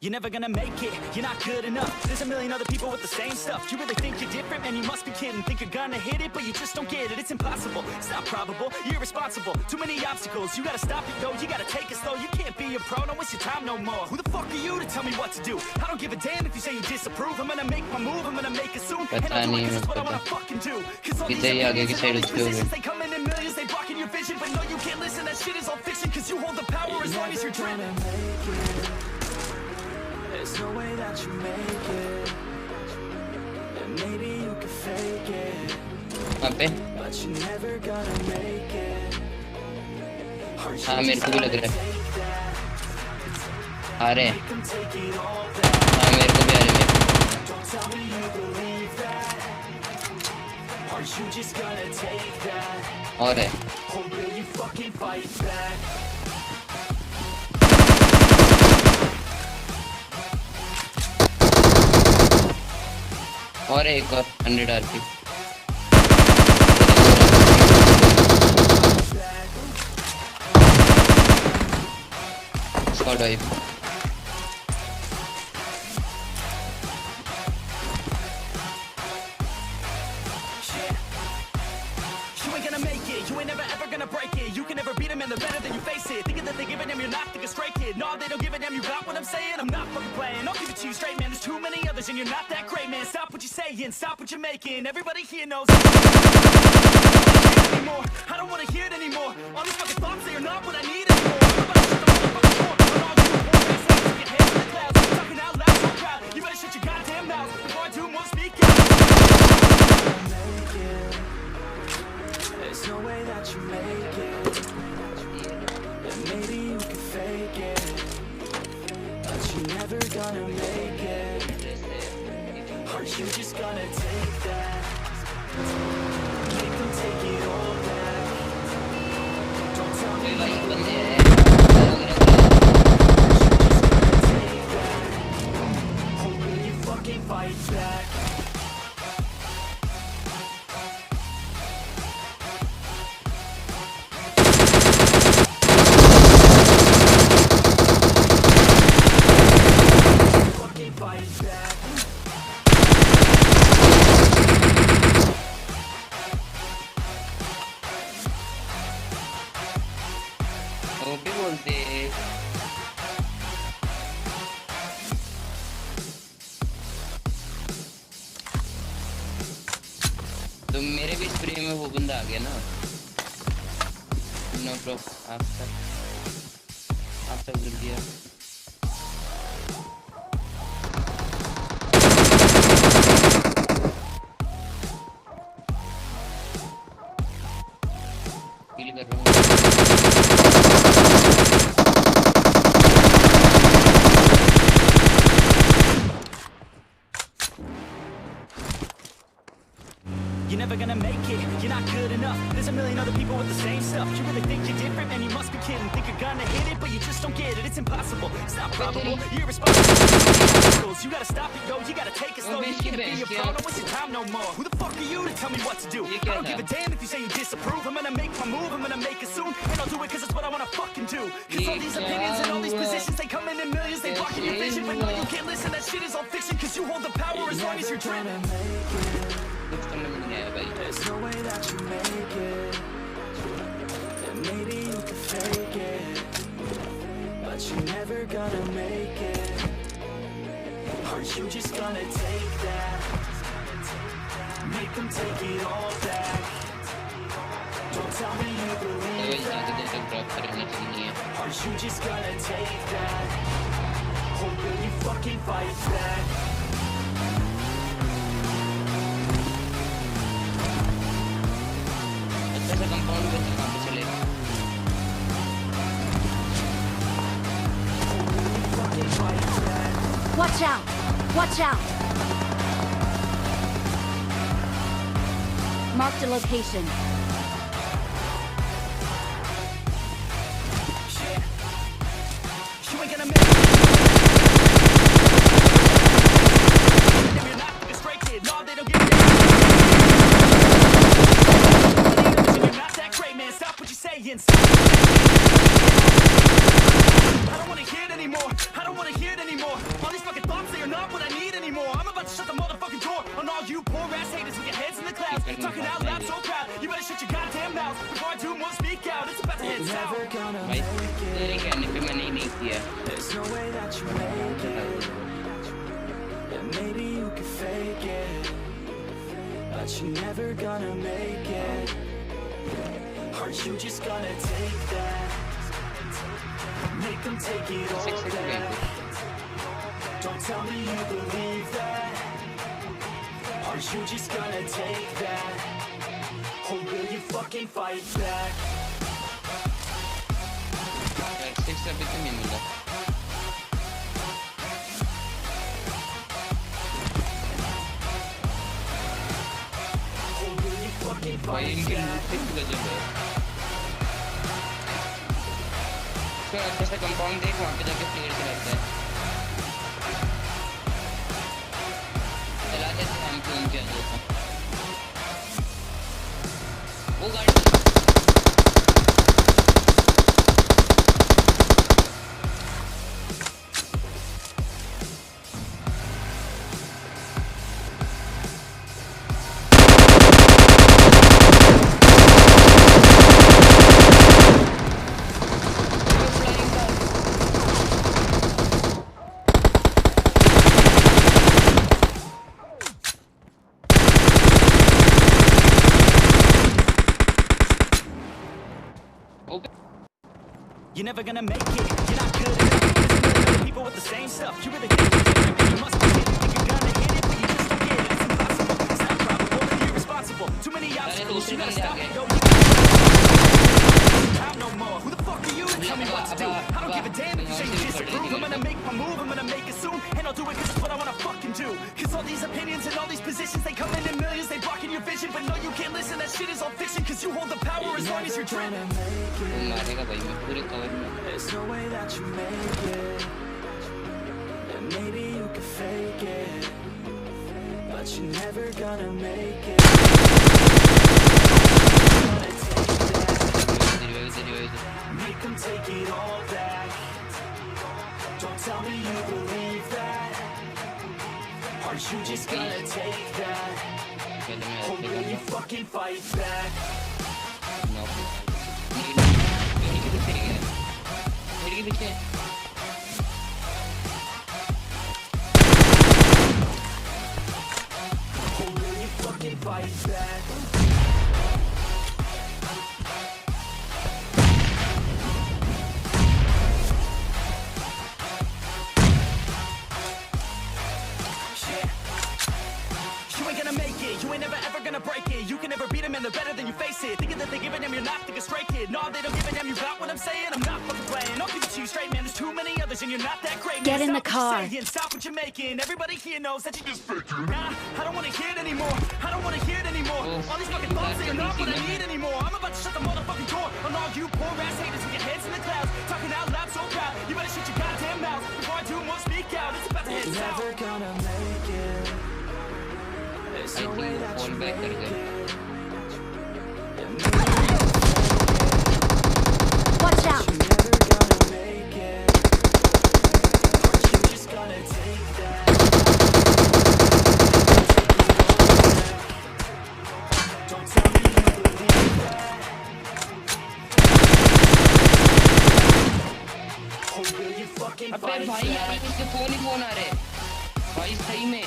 You're never gonna make it, you're not good enough. There's a million other people with the same stuff. You really think you're different? Man, you must be kidding. Think you're gonna hit it, but you just don't get it. It's impossible, it's not probable, you're irresponsible. Too many obstacles, you gotta stop it, yo. You gotta take it slow, you can't be a pro. Don't waste your time no more. Who the fuck are you to tell me what to do? I don't give a damn if you say you disapprove. I'm gonna make my move, I'm gonna make it soon. And I'll do it 'cause it's what I wanna fucking do. 'Cause all these opinions and all these positions, they come in millions, they blocking your vision. But no, you can't listen, that shit is all fiction. 'Cause you hold the power as long as you're dreaming. There's no way that you make it, and maybe you can fake it, but you're never gonna make it. हाँ मेरे को भी लग रहा है आ रहे हैं हाँ मेरे को भी आ रहे हैं और है और एक और 100 RP squad wipe You ain't never ever gonna break it. You can never beat them and they're better than you face it. Thinking that they give a damn, you're not thinking straight, kid. No, they don't give a damn, you got what I'm saying? I'm not fucking playing, I'll give it to you straight, man. There's too many others and you're not that great, man. Stop what you're saying, stop what you're making. Everybody here knows anymore. I don't wanna hear it anymore. All these fucking thoughts, they are not what I need anymore. Talking out loud, so proud. You better shut your goddamn mouth before I do more speaking. There's no way that you make it, and maybe you can fake it, but you're never gonna make it. Aren't you just gonna take that? Make them take it all back. Don't tell me you believe that. Take that. Or will you fucking fight back? तो मेरे भी spray में वो बंदा आ गया ना no bro आप तक जल्दी आ फील कर रहा हूँ You're never gonna make it, you're not good enough. There's a million other people with the same stuff. You really think you're different? Man, you must be kidding. Think you're gonna hit it, but you just don't get it. It's impossible, it's not probable, you're irresponsible. You gotta stop it, yo, you gotta take it slow. You can't be a pro, don't waste your time no more. Who the fuck are you to tell me what to do? I don't give a damn if you say you disapprove. I'm gonna make my move, I'm gonna make it soon. And I'll do it 'cause it's what I wanna fucking do. 'Cause all these opinions and all these positions, they come in millions, they blocking your vision. But no, you can't listen, that shit is all fiction. 'Cause you hold the power as long as you're dreaming. There's no way that you make it, and maybe you can fake it, but you're never gonna make it. Aren't you just gonna take that? Make them take it all back. Don't tell me you believe that. Aren't you just gonna take that? Or will you fucking fight back? Compound में कहाँ पे चलेगा Watch out! Watch out! Marked a location. You ain't gonna make it. You're not a straight kid. No, they don't give a damn. You're not that great, man. Stop what you're saying. I don't wanna hear it anymore. I don't wanna hear it anymore. mouth. Before I do more, speak out. It's about to head south. भाई तेरे कहने पे मैंने ही नहीं किया. There's no way that you make it. And maybe you could fake it, but you're never gonna make it. Are you just gonna take that? Make them take it all back. Don't tell me you believe that. Are you just gonna take that? Or will you fucking fight back? 6 अभी तो नहीं मिला. Or will you fucking भाई fight इनके back? लूट गजब है. तो अच्छा सा कंपाउंड देख, वहाँ पे जाके प्लेयर से लगता है. चला जाते हैं हम तो उनके अंदर. वो गाड़ी You're never gonna make it, you're not good enough. There's a million other people with the same stuff. You really think you're different, man, you must be kidding. Think you're gonna hit it, but you just don't get it. It's impossible, it's not probable, you're irresponsible. Too many obstacles, you gotta stop it, yo. You gotta no more. Who the fuck are you to tell me what to do? I don't give a damn if you say you disapprove. I'm gonna make my move, I'm gonna make it soon. And I'll do it 'cause it's what I wanna fucking do. 'Cause all these opinions and all these positions, they come in millions, they blocking your vision. But no, you can't listen, that shit is all fiction. 'Cause you hold the power as long as you're dreaming. वो मारेगा भाई, मैं पूरे cover में. There's no way that you make it. And maybe you could fake it, but you're never gonna make it. Gonna take that. Make them take it all back. Don't tell me you believe that. Are you just gonna take that? Or will you fucking fight back? मेरे पीछे Or will you fucking fight back? You ain't gonna make it, you ain't never ever gonna break it. You can never beat them and they're better than you face it. Thinking that they're giving them, you're not, think a straight kid. No, they don't give a damn, you got what I'm saying. I'm not fucking playing, I'll give it to you straight, man. There's too many others and you're not that great, man. Get in the Stop what car. you're saying, stop what you're making. Everybody here knows that you just faking. Nah, I don't wanna hear it anymore, I don't wanna hear it anymore. All these fucking thoughts, they are not what I need anymore. I'm about to shut the motherfucking door on all you poor ass haters with your heads in the clouds. Talking out loud so proud, you better shut your goddamn mouth. Before I do more, speak out, it's about to head south. Never gonna make it. There's no way that you back कर make गए. it. Watch out! You're never gonna make it. Are you just gonna take that? Don't tell me you believe that. Or will you fucking अबे fight भाई यार back? इसके phone ही phone आ रहे भाई सही में.